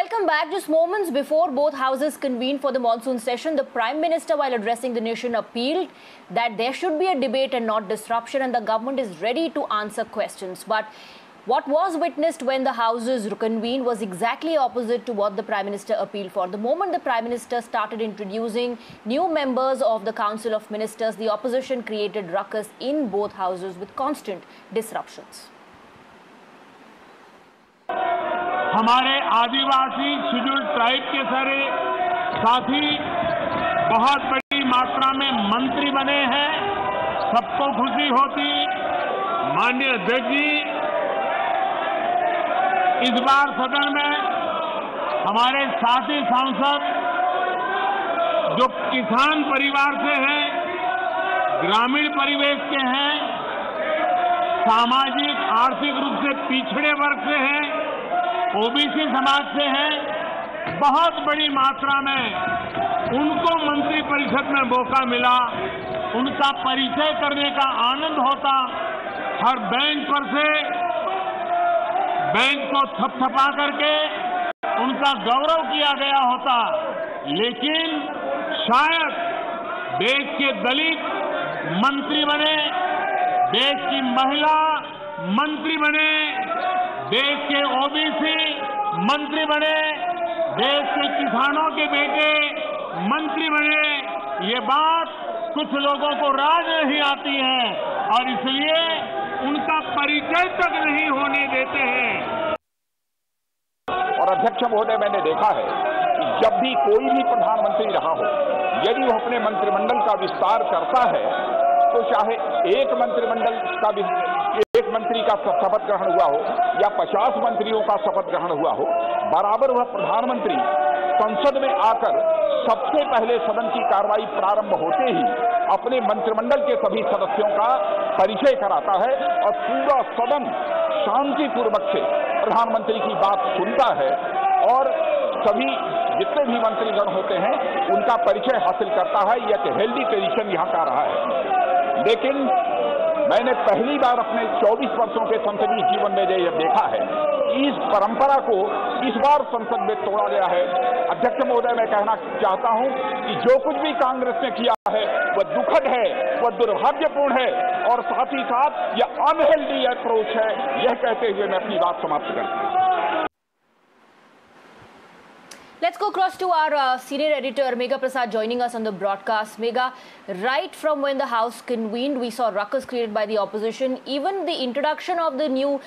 Welcome back. Just moments before both houses convened for the monsoon session, the Prime Minister, while addressing the nation, appealed that there should be a debate and not disruption, and the government is ready to answer questions. But what was witnessed when the houses convened was exactly opposite to what the Prime Minister appealed for. The moment the Prime Minister started introducing new members of the Council of Ministers, the opposition created ruckus in both houses with constant disruptions. हमारे आदिवासी schedule tribe के सारे साथी बहुत बड़ी मात्रा में मंत्री बने हैं, सबको खुशी होती। माननीय अध्यक्ष जी, इस बार सदन में हमारे साथी सांसद जो किसान परिवार से हैं, ग्रामीण परिवेश के हैं, सामाजिक आर्थिक रूप से पिछड़े वर्ग से हैं, ओबीसी समाज से हैं, बहुत बड़ी मात्रा में उनको मंत्रिपरिषद में मौका मिला। उनका परिचय करने का आनंद होता। हर बेंच पर से बेंच को थपथपा करके उनका गौरव किया गया होता। लेकिन शायद देश के दलित मंत्री बने, देश की महिला मंत्री बने, देश के ओबीसी मंत्री बने, देश के किसानों के बेटे मंत्री बने, ये बात कुछ लोगों को राज नहीं आती है और इसलिए उनका परिचय तक नहीं होने देते हैं। और अध्यक्ष महोदय, मैंने देखा है कि जब भी कोई भी प्रधानमंत्री रहा हो, यदि वो अपने मंत्रिमंडल का विस्तार करता है तो चाहे एक मंत्री का शपथ ग्रहण हुआ हो या 50 मंत्रियों का शपथ ग्रहण हुआ हो, बराबर वह प्रधानमंत्री संसद में आकर सबसे पहले सदन की कार्रवाई प्रारंभ होते ही अपने मंत्रिमंडल के सभी सदस्यों का परिचय कराता है और पूरा सदन शांतिपूर्वक से प्रधानमंत्री की बात सुनता है और सभी जितने भी मंत्रीगण होते हैं उनका परिचय हासिल करता है। यह एक हेल्दी ट्रेडिशन यहाँ का रहा है। लेकिन मैंने पहली बार अपने 24 वर्षों के संसदीय जीवन में यह देखा है कि इस परंपरा को इस बार संसद में तोड़ा गया है। अध्यक्ष महोदय, मैं कहना चाहता हूं कि जो कुछ भी कांग्रेस ने किया है वह दुखद है, वह दुर्भाग्यपूर्ण है और साथ ही साथ यह अनहेल्दी अप्रोच है। यह कहते हुए मैं अपनी बात समाप्त करता हूं। Let's go across to our senior editor, Megha Prasad, joining us on the broadcast. Megha, right from when the House convened, we saw ruckus created by the opposition. Even the introduction of the new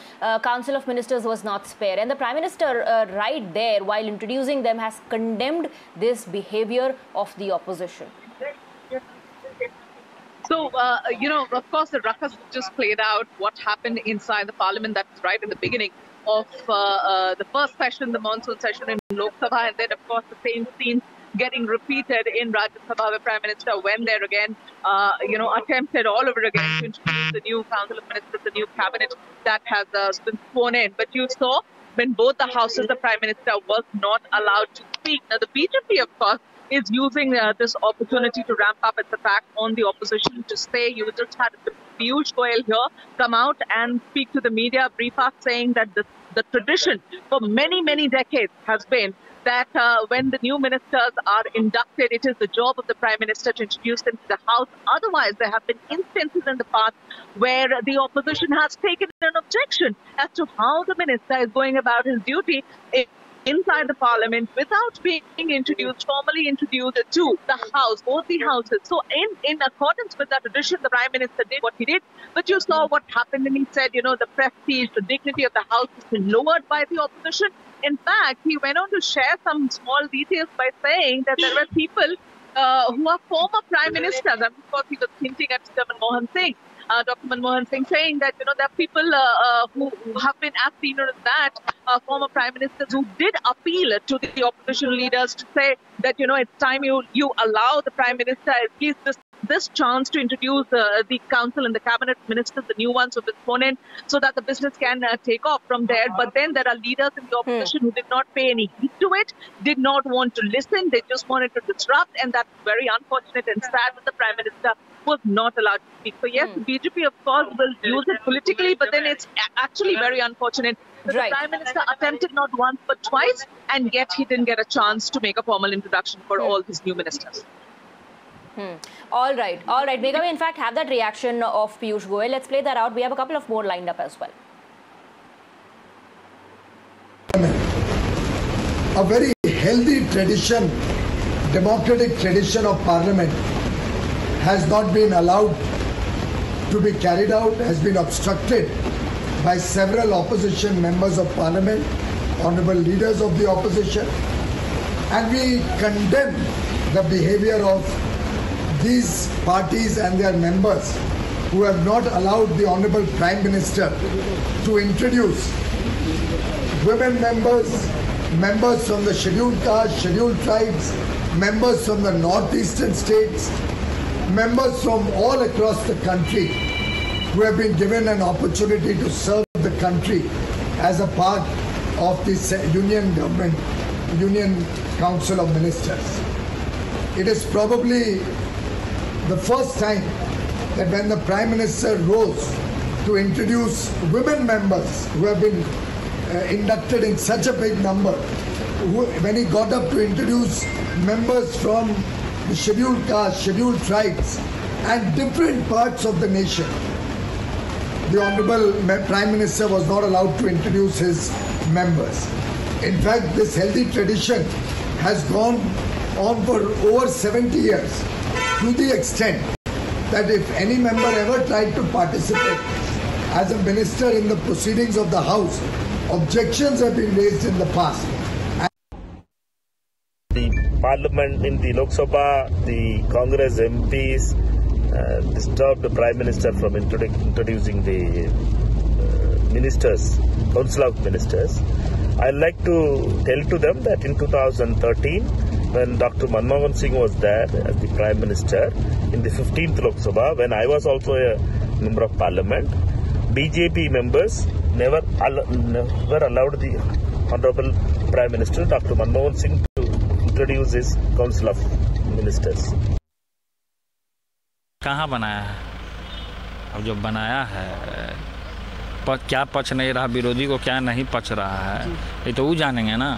Council of Ministers was not spared. And the Prime Minister, right there, while introducing them, has condemned this behavior of the opposition. So, of course, the ruckus just played out. What happened inside the parliament, that's right in the beginning of the first session, the monsoon session in Lok Sabha, and then, of course, the same scenes getting repeated in Rajya Sabha. The Prime Minister went there again, attempted all over again to introduce the new Council of Ministers, the new cabinet that has been sworn in. But you saw when both the houses, the Prime Minister was not allowed to speak. Now, the BJP, of course, is using this opportunity to ramp up its attack on the opposition to say, you just had Piyush Goyal here come out and speak to the media, brief us saying that the tradition for many, many decades has been that when the new ministers are inducted, it is the job of the Prime Minister to introduce them to the House. Otherwise, there have been instances in the past where the opposition has taken an objection as to how the minister is going about his duty inside the parliament without being formally introduced to the House, both the houses. So in accordance with that tradition, the Prime Minister did what he did, but you saw what happened and he said, the prestige, the dignity of the House has been lowered by the opposition. In fact, he went on to share some small details by saying that there were people who are former Prime Ministers, and of course he was hinting at Dr. Manmohan Singh, saying that, there are people who have been as senior as that, former Prime Ministers who did appeal to the opposition leaders to say that, it's time you allow the Prime Minister at least this chance to introduce the council and the cabinet ministers, the new ones who have been sworn in, so that the business can take off from there. But then there are leaders in the opposition who did not pay any heed to it, did not want to listen, they just wanted to disrupt, and that's very unfortunate and sad that the Prime Minister was not allowed to speak. So yes, the BJP of course will use it politically, but then it's actually very unfortunate that the Prime Minister attempted not once but twice, and yet he didn't get a chance to make a formal introduction for all his new ministers. All right. Megha, we in fact have that reaction of Piyush Goyal. Let's play that out. We have a couple of more lined up as well. A very healthy tradition, democratic tradition of Parliament has not been allowed to be carried out, has been obstructed by several opposition members of Parliament, honourable leaders of the opposition, and we condemn the behaviour of these parties and their members who have not allowed the Honourable Prime Minister to introduce women members from the scheduled castes, scheduled tribes, members from the northeastern states, members from all across the country who have been given an opportunity to serve the country as a part of this Union Council of Ministers. It is probably the first time that when the Prime Minister rose to introduce women members who have been inducted in such a big number, when he got up to introduce members from the scheduled castes, scheduled tribes and different parts of the nation, the Honourable Prime Minister was not allowed to introduce his members. In fact, this healthy tradition has gone on for over 70 years, to the extent that if any member ever tried to participate as a minister in the proceedings of the House, objections have been raised in the past. The Parliament in the Lok Sabha, the Congress MPs disturbed the Prime Minister from introducing the ministers, Council of Ministers. I'd like to tell to them that in 2013, when Dr. Manmohan Singh was there as the Prime Minister in the 15th Lok Sabha, when I was also a member of Parliament, BJP members never allowed the Honorable Prime Minister Dr. Manmohan Singh to introduce his Council of Ministers. कहाँ बनाया है? अब जो बनाया है क्या पच नहीं रहा, विरोधी को क्या नहीं पच रहा है, ये तो वो जानेंगे ना।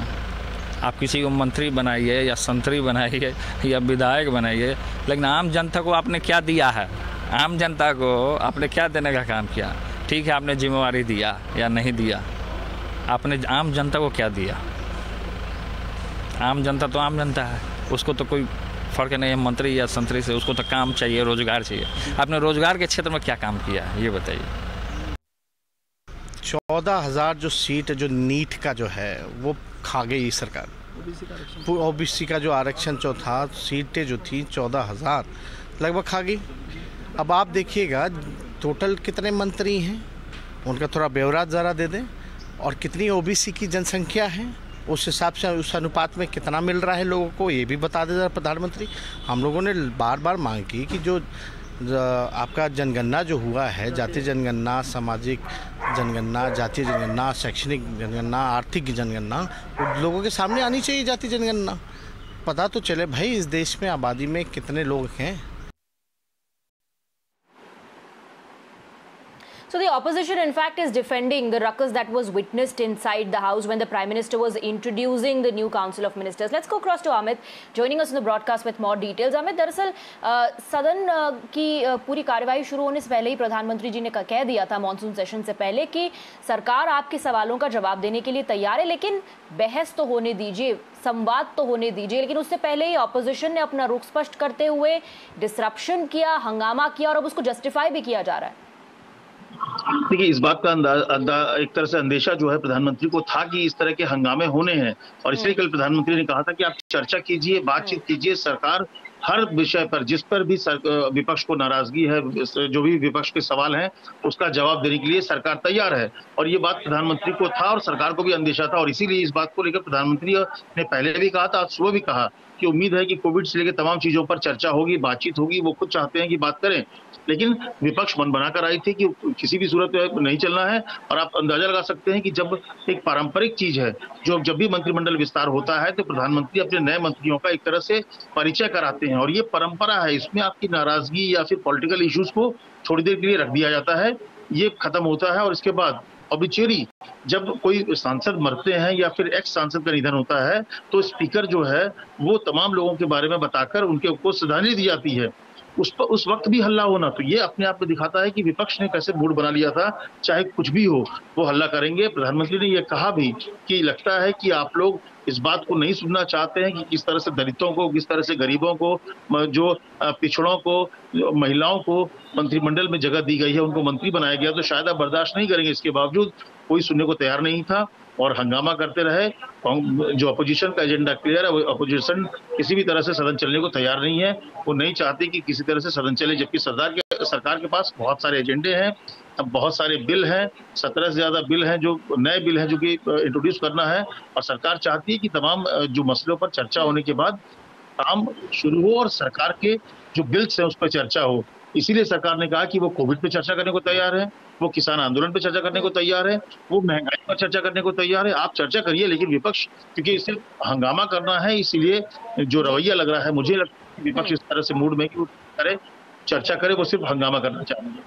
आप किसी को मंत्री बनाइए या संतरी बनाइए या विधायक बनाइए, लेकिन आम जनता को आपने क्या दिया है? आम जनता को आपने क्या देने का काम किया? ठीक है, आपने जिम्मेवारी दिया या नहीं दिया, आपने आम जनता को क्या दिया? आम जनता तो आम जनता है, उसको तो कोई फ़र्क नहीं है मंत्री या संतरी से, उसको तो काम चाहिए, रोजगार चाहिए। आपने रोजगार के क्षेत्र में क्या काम किया है, ये बताइए। 14,000 जो सीट जो नीट का जो है वो खा गई सरकार। ओबीसी का जो आरक्षण जो था, सीटें जो थी 14,000 लगभग खा गई। अब आप देखिएगा टोटल कितने मंत्री हैं, उनका थोड़ा ब्यौरा ज़रा दे दें, और कितनी ओबीसी की जनसंख्या है, उस हिसाब से उस अनुपात में कितना मिल रहा है लोगों को, ये भी बता दे ज़रा प्रधानमंत्री। हम लोगों ने बार बार मांग की कि जो आपका जनगणना जो हुआ है, जातीय जनगणना, सामाजिक जनगणना, जातीय जनगणना, शैक्षणिक जनगणना, आर्थिक जनगणना, लोगों के सामने आनी चाहिए जातीय जनगणना, पता तो चले भाई इस देश में आबादी में कितने लोग हैं। So the opposition, in fact, is defending the ruckus that was witnessed inside the House when the Prime Minister was introducing the new Council of Ministers. Let's go across to Amit, joining us on the broadcast with more details. Amit, दरअसल सदन की पूरी कार्यवाही शुरू होने से पहले ही प्रधानमंत्री जी ने कह दिया था मॉनसून सेशन से पहले कि सरकार आपके सवालों का जवाब देने के लिए तैयार है, लेकिन बहस तो होने दीजिए, संवाद तो होने दीजिए। लेकिन उससे पहले ही ऑपोजिशन ने अपना रुख स्पष्ट करते हुए डिसरप्शन किया, हंगामा किया, और अब उसको जस्टिफाई भी किया जा रहा है। देखिए, इस बात का एक तरह से अंदेशा जो है प्रधानमंत्री को था कि इस तरह के हंगामे होने हैं, और इसलिए कल प्रधानमंत्री ने कहा था कि आप चर्चा कीजिए, बातचीत कीजिए, सरकार हर विषय पर जिस पर भी विपक्ष को नाराजगी है, जो भी विपक्ष के सवाल हैं, उसका जवाब देने के लिए सरकार तैयार है। और ये बात प्रधानमंत्री को था और सरकार को भी अंदेशा था, और इसीलिए इस बात को लेकर प्रधानमंत्री ने पहले भी कहा था, आज सुबह भी कहा कि उम्मीद है कि कोविड से लेकर तमाम चीजों पर चर्चा होगी, बातचीत होगी। वो खुद चाहते हैं कि बात करें, लेकिन विपक्ष मन बनाकर आई थी कि किसी भी सूरत में नहीं चलना है। और आप अंदाजा लगा सकते हैं कि जब एक पारंपरिक चीज है, जब भी मंत्रिमंडल विस्तार होता है तो प्रधानमंत्री अपने नए मंत्रियों का एक तरह से परिचय कराते हैं, और ये परंपरा है। इसमें आपकी नाराजगी या फिर पॉलिटिकल इश्यूज को थोड़ी देर के लिए रख दिया जाता है, ये खत्म होता है, और इसके बाद ऑब्ituary जब कोई सांसद मरते हैं या फिर एक्स सांसद का निधन होता है तो स्पीकर जो है वो तमाम लोगों के बारे में बताकर उनको श्रद्धांजलि दी जाती है। उस वक्त भी हल्ला होना, तो ये अपने आप में दिखाता है कि विपक्ष ने कैसे मूड बना लिया था, चाहे कुछ भी हो वो हल्ला करेंगे। प्रधानमंत्री ने ये कहा भी कि लगता है कि आप लोग इस बात को नहीं सुनना चाहते हैं कि किस तरह से दलितों को, किस तरह से गरीबों को, जो पिछड़ों को, महिलाओं को मंत्रिमंडल में जगह दी गई है, उनको मंत्री बनाया गया, तो शायद आप बर्दाश्त नहीं करेंगे। इसके बावजूद कोई सुनने को तैयार नहीं था और हंगामा करते रहे। जो अपोजिशन का एजेंडा क्लियर है, वो अपोजिशन किसी भी तरह से सदन चलने को तैयार नहीं है। वो नहीं चाहती कि किसी तरह से सदन चले, जबकि सरकार के पास बहुत सारे एजेंडे हैं, अब बहुत सारे बिल हैं, 17 से ज्यादा बिल हैं, जो नए बिल हैं जो कि इंट्रोड्यूस करना है। और सरकार चाहती है कि तमाम जो मसलों पर चर्चा होने के बाद काम शुरू हो और सरकार के जो बिल्स हैं उस पर चर्चा हो। इसीलिए सरकार ने कहा कि वो कोविड पे चर्चा करने को तैयार है, वो किसान आंदोलन पे चर्चा करने को तैयार है, वो महंगाई पर चर्चा करने को तैयार है। आप चर्चा करिए, लेकिन विपक्ष क्योंकि इसे हंगामा करना है, इसीलिए जो रवैया लग रहा है, मुझे लगता है विपक्ष इस तरह से मूड में कि वो करे, चर्चा करे, वो सिर्फ हंगामा करना चाहेंगे।